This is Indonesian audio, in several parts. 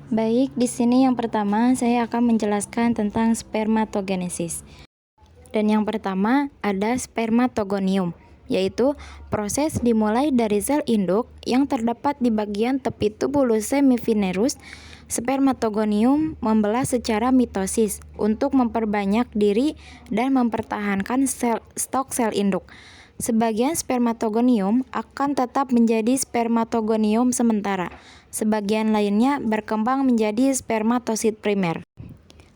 Baik, di sini yang pertama saya akan menjelaskan tentang spermatogenesis. Dan yang pertama ada spermatogonium, yaitu proses dimulai dari sel induk yang terdapat di bagian tepi tubulus semifinerus. Spermatogonium membelah secara mitosis untuk memperbanyak diri dan mempertahankan stok sel induk. Sebagian spermatogonium akan tetap menjadi spermatogonium sementara. Sebagian lainnya berkembang menjadi spermatosit primer.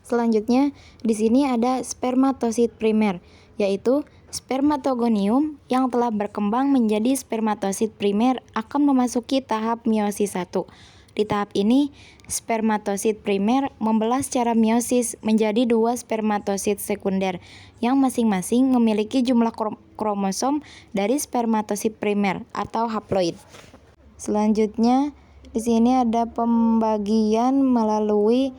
Selanjutnya, di sini ada spermatosit primer, yaitu spermatogonium yang telah berkembang menjadi spermatosit primer akan memasuki tahap meiosis 1. Di tahap ini, spermatosit primer membelah secara meiosis menjadi 2 spermatosit sekunder yang masing-masing memiliki jumlah kromosom dari spermatosit primer atau haploid. Selanjutnya, di sini ada pembagian melalui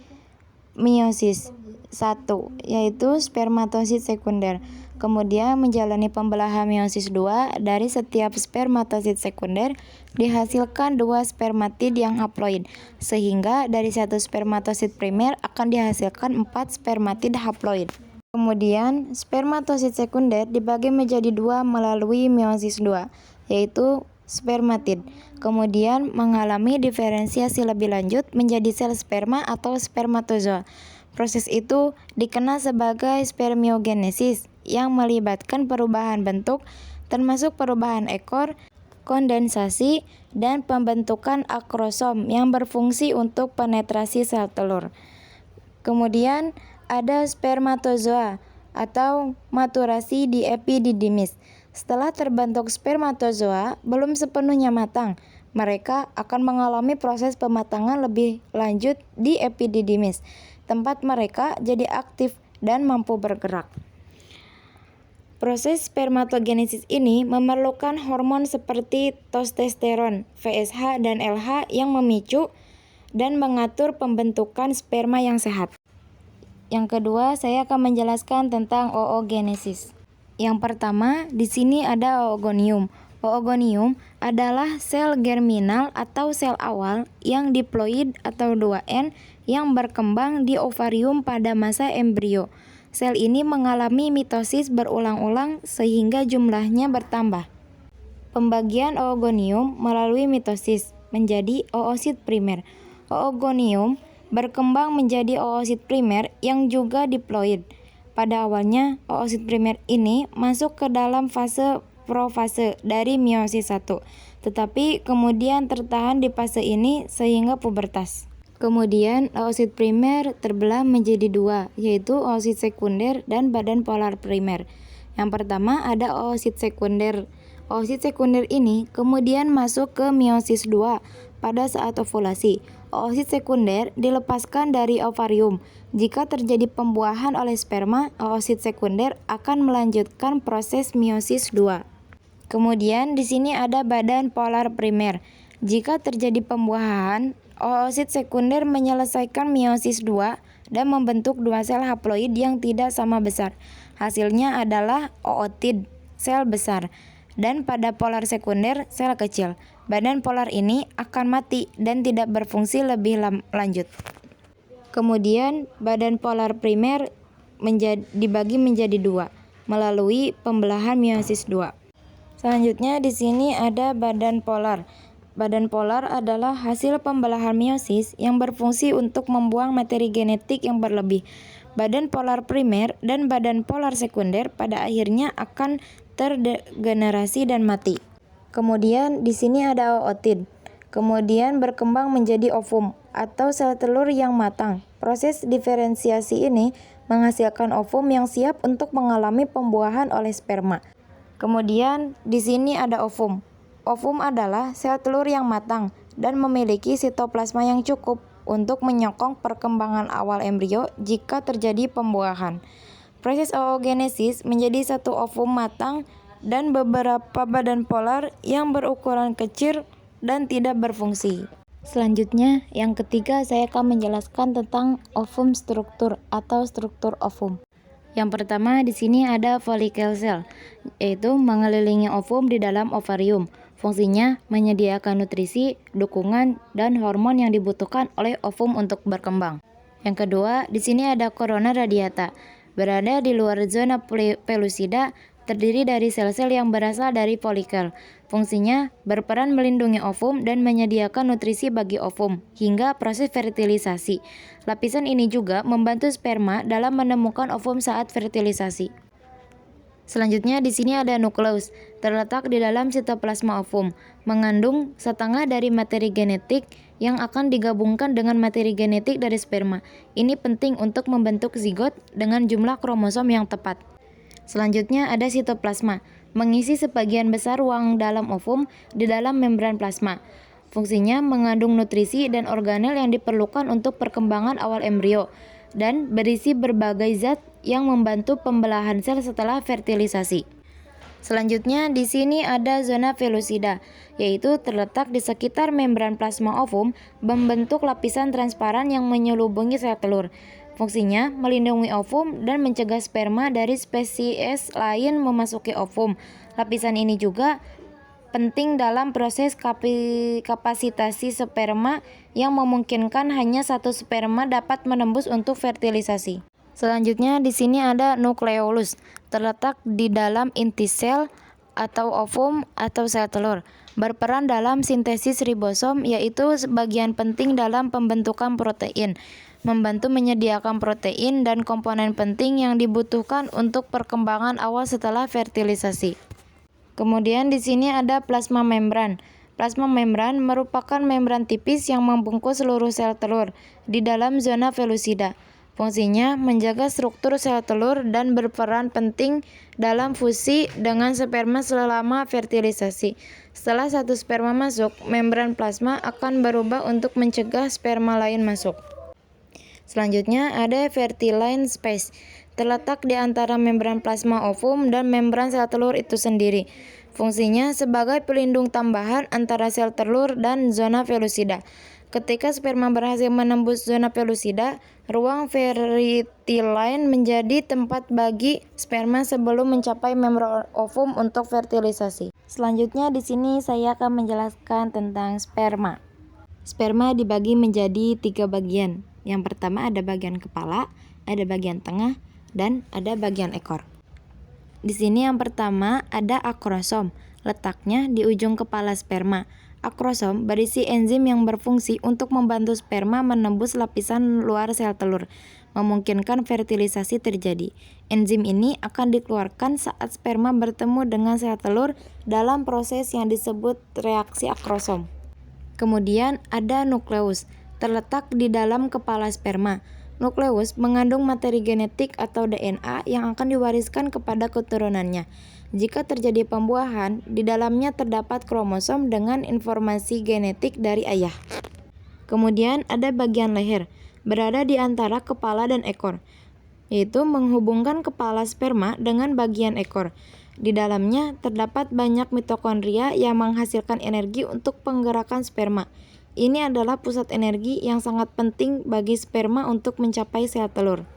meiosis 1, yaitu spermatosit sekunder. Kemudian menjalani pembelahan meiosis 2, dari setiap spermatosit sekunder dihasilkan 2 spermatid yang haploid, sehingga dari 1 spermatosit primer akan dihasilkan 4 spermatid haploid. Kemudian spermatosit sekunder dibagi menjadi 2 melalui meiosis 2, yaitu spermatid. Kemudian mengalami diferensiasi lebih lanjut menjadi sel sperma atau spermatozoa. Proses itu dikenal sebagai spermiogenesis yang melibatkan perubahan bentuk, termasuk perubahan ekor, kondensasi, dan pembentukan akrosom yang berfungsi untuk penetrasi sel telur. Kemudian ada spermatozoa atau maturasi di epididymis. Setelah terbentuk spermatozoa belum sepenuhnya matang, mereka akan mengalami proses pematangan lebih lanjut di epididymis, tempat mereka jadi aktif dan mampu bergerak. Proses spermatogenesis ini memerlukan hormon seperti testosteron, FSH, dan LH yang memicu dan mengatur pembentukan sperma yang sehat. Yang kedua, saya akan menjelaskan tentang oogenesis. Yang pertama, di sini ada oogonium. Oogonium adalah sel germinal atau sel awal yang diploid atau 2N yang berkembang di ovarium pada masa embrio. Sel ini mengalami mitosis berulang-ulang sehingga jumlahnya bertambah. Pembagian oogonium melalui mitosis menjadi oosit primer. Oogonium berkembang menjadi oosit primer yang juga diploid. Pada awalnya, oosit primer ini masuk ke dalam fase profase dari meiosis 1, tetapi kemudian tertahan di fase ini sehingga pubertas. Kemudian, oosit primer terbelah menjadi 2, yaitu oosit sekunder dan badan polar primer. Yang pertama ada oosit sekunder. Oosit sekunder ini kemudian masuk ke meiosis 2 pada saat ovulasi. Oosit sekunder dilepaskan dari ovarium. Jika terjadi pembuahan oleh sperma, oosit sekunder akan melanjutkan proses meiosis 2. Kemudian di sini ada badan polar primer. Jika terjadi pembuahan, oosit sekunder menyelesaikan meiosis 2 dan membentuk 2 sel haploid yang tidak sama besar. Hasilnya adalah ootid, sel besar, dan pada polar sekunder, sel kecil. Badan polar ini akan mati dan tidak berfungsi lebih lanjut. Kemudian badan polar primer dibagi menjadi 2 melalui pembelahan meiosis 2. Selanjutnya di sini ada badan polar. Badan polar adalah hasil pembelahan meiosis yang berfungsi untuk membuang materi genetik yang berlebih. Badan polar primer dan badan polar sekunder pada akhirnya akan terdegenerasi dan mati. Kemudian di sini ada ootid. Kemudian berkembang menjadi ovum atau sel telur yang matang. Proses diferensiasi ini menghasilkan ovum yang siap untuk mengalami pembuahan oleh sperma. Kemudian di sini ada ovum. Ovum adalah sel telur yang matang dan memiliki sitoplasma yang cukup untuk menyokong perkembangan awal embrio jika terjadi pembuahan. Proses oogenesis menjadi satu ovum matang dan beberapa badan polar yang berukuran kecil dan tidak berfungsi. Selanjutnya, yang ketiga saya akan menjelaskan tentang ovum struktur atau struktur ovum. Yang pertama di sini ada follicle cell, yaitu mengelilingi ovum di dalam ovarium. Fungsinya menyediakan nutrisi, dukungan, dan hormon yang dibutuhkan oleh ovum untuk berkembang. Yang kedua, di sini ada corona radiata. Berada di luar zona pellucida, terdiri dari sel-sel yang berasal dari folikel. Fungsinya berperan melindungi ovum dan menyediakan nutrisi bagi ovum hingga proses fertilisasi. Lapisan ini juga membantu sperma dalam menemukan ovum saat fertilisasi. Selanjutnya di sini ada nukleus, terletak di dalam sitoplasma ovum, mengandung setengah dari materi genetik yang akan digabungkan dengan materi genetik dari sperma. Ini penting untuk membentuk zigot dengan jumlah kromosom yang tepat. Selanjutnya ada sitoplasma, mengisi sebagian besar ruang dalam ovum di dalam membran plasma. Fungsinya mengandung nutrisi dan organel yang diperlukan untuk perkembangan awal embrio dan berisi berbagai zat yang membantu pembelahan sel setelah fertilisasi. Selanjutnya di sini ada zona pellucida, yaitu terletak di sekitar membran plasma ovum, membentuk lapisan transparan yang menyelubungi sel telur. Fungsinya melindungi ovum dan mencegah sperma dari spesies lain memasuki ovum. Lapisan ini juga penting dalam proses kapasitasi sperma yang memungkinkan hanya satu sperma dapat menembus untuk fertilisasi. Selanjutnya di sini ada nukleolus, terletak di dalam inti sel atau ovum atau sel telur, berperan dalam sintesis ribosom, yaitu bagian penting dalam pembentukan protein, membantu menyediakan protein dan komponen penting yang dibutuhkan untuk perkembangan awal setelah fertilisasi. Kemudian di sini ada plasma membran. Plasma membran merupakan membran tipis yang membungkus seluruh sel telur di dalam zona pellucida. Fungsinya menjaga struktur sel telur dan berperan penting dalam fusi dengan sperma selama fertilisasi. Setelah satu sperma masuk, membran plasma akan berubah untuk mencegah sperma lain masuk. Selanjutnya ada fertilizing space, terletak di antara membran plasma ovum dan membran sel telur itu sendiri. Fungsinya sebagai pelindung tambahan antara sel telur dan zona pellucida. Ketika sperma berhasil menembus zona pellucida, ruang fertilizing menjadi tempat bagi sperma sebelum mencapai membran ovum untuk fertilisasi. Selanjutnya di sini saya akan menjelaskan tentang sperma. Sperma dibagi menjadi 3 bagian. Yang pertama ada bagian kepala, ada bagian tengah, dan ada bagian ekor. Di sini yang pertama ada akrosom, letaknya di ujung kepala sperma. Akrosom berisi enzim yang berfungsi untuk membantu sperma menembus lapisan luar sel telur, memungkinkan fertilisasi terjadi. Enzim ini akan dikeluarkan saat sperma bertemu dengan sel telur dalam proses yang disebut reaksi akrosom. Kemudian ada nukleus, terletak di dalam kepala sperma. Nukleus mengandung materi genetik atau DNA yang akan diwariskan kepada keturunannya. Jika terjadi pembuahan, di dalamnya terdapat kromosom dengan informasi genetik dari ayah. Kemudian ada bagian leher, berada di antara kepala dan ekor, yaitu menghubungkan kepala sperma dengan bagian ekor. Di dalamnya terdapat banyak mitokondria yang menghasilkan energi untuk penggerakan sperma. Ini adalah pusat energi yang sangat penting bagi sperma untuk mencapai sel telur.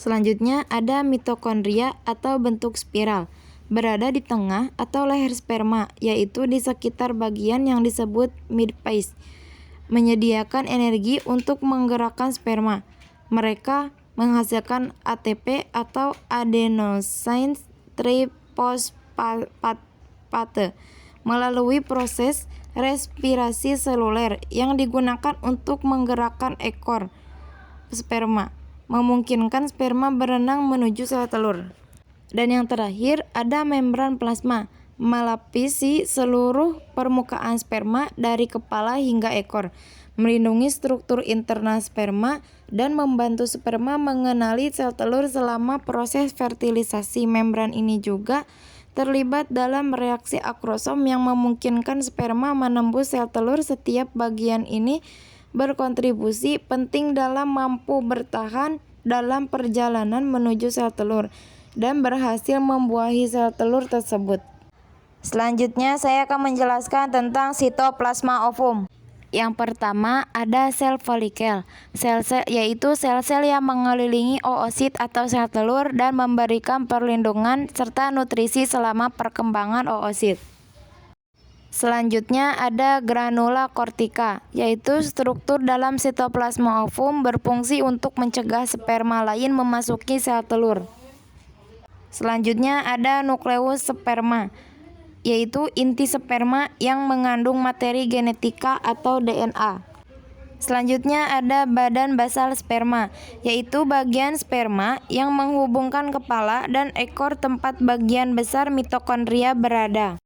Selanjutnya ada mitokondria atau bentuk spiral, berada di tengah atau leher sperma, yaitu di sekitar bagian yang disebut midface, menyediakan energi untuk menggerakkan sperma. Mereka menghasilkan ATP atau adenosine triphosphate melalui proses respirasi seluler yang digunakan untuk menggerakkan ekor sperma, memungkinkan sperma berenang menuju sel telur. Dan yang terakhir ada membran plasma, melapisi seluruh permukaan sperma dari kepala hingga ekor, melindungi struktur internal sperma dan membantu sperma mengenali sel telur selama proses fertilisasi. Membran ini juga terlibat dalam reaksi akrosom yang memungkinkan sperma menembus sel telur. Setiap bagian ini berkontribusi penting dalam mampu bertahan dalam perjalanan menuju sel telur dan berhasil membuahi sel telur tersebut. Selanjutnya saya akan menjelaskan tentang sitoplasma ovum. Yang pertama ada sel folikel, yaitu sel-sel yang mengelilingi oosit atau sel telur dan memberikan perlindungan serta nutrisi selama perkembangan oosit. Selanjutnya ada granula kortika, yaitu struktur dalam sitoplasma ovum berfungsi untuk mencegah sperma lain memasuki sel telur. Selanjutnya ada nukleus sperma, yaitu inti sperma yang mengandung materi genetika atau DNA. Selanjutnya ada badan basal sperma, yaitu bagian sperma yang menghubungkan kepala dan ekor tempat bagian besar mitokondria berada.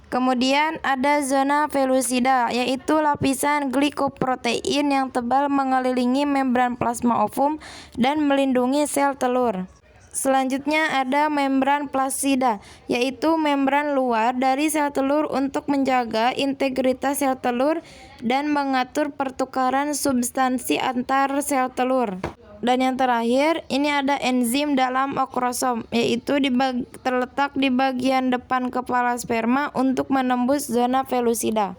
Kemudian ada zona pellucida, yaitu lapisan glikoprotein yang tebal mengelilingi membran plasma ovum dan melindungi sel telur. Selanjutnya ada membran plasida, yaitu membran luar dari sel telur untuk menjaga integritas sel telur dan mengatur pertukaran substansi antar sel telur. Dan yang terakhir, ini ada enzim dalam okrosom, yaitu terletak di bagian depan kepala sperma untuk menembus zona pellucida.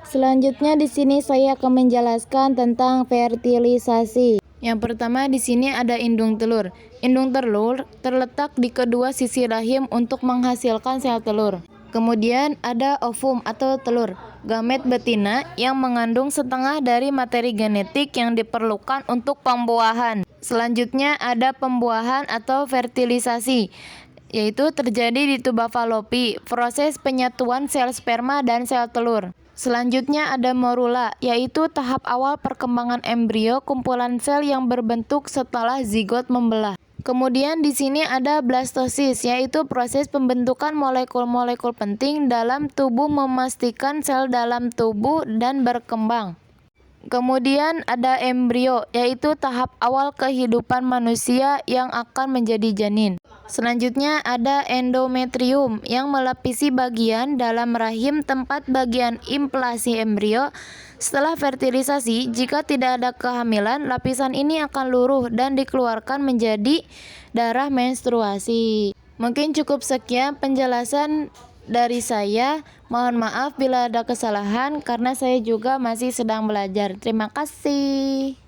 Selanjutnya di sini saya akan menjelaskan tentang fertilisasi. Yang pertama di sini ada indung telur. Indung telur terletak di kedua sisi rahim untuk menghasilkan sel telur. Kemudian ada ovum atau telur, gamet betina yang mengandung setengah dari materi genetik yang diperlukan untuk pembuahan. Selanjutnya ada pembuahan atau fertilisasi, yaitu terjadi di tuba falopi, proses penyatuan sel sperma dan sel telur. Selanjutnya ada morula, yaitu tahap awal perkembangan embrio kumpulan sel yang berbentuk setelah zigot membelah. Kemudian di sini ada blastosis, yaitu proses pembentukan molekul-molekul penting dalam tubuh memastikan sel dalam tubuh dan berkembang. Kemudian ada embrio, yaitu tahap awal kehidupan manusia yang akan menjadi janin. Selanjutnya ada endometrium yang melapisi bagian dalam rahim tempat bagian implasi embrio. Setelah fertilisasi, jika tidak ada kehamilan, lapisan ini akan luruh dan dikeluarkan menjadi darah menstruasi. Mungkin cukup sekian penjelasan dari saya. Mohon maaf bila ada kesalahan karena saya juga masih sedang belajar. Terima kasih.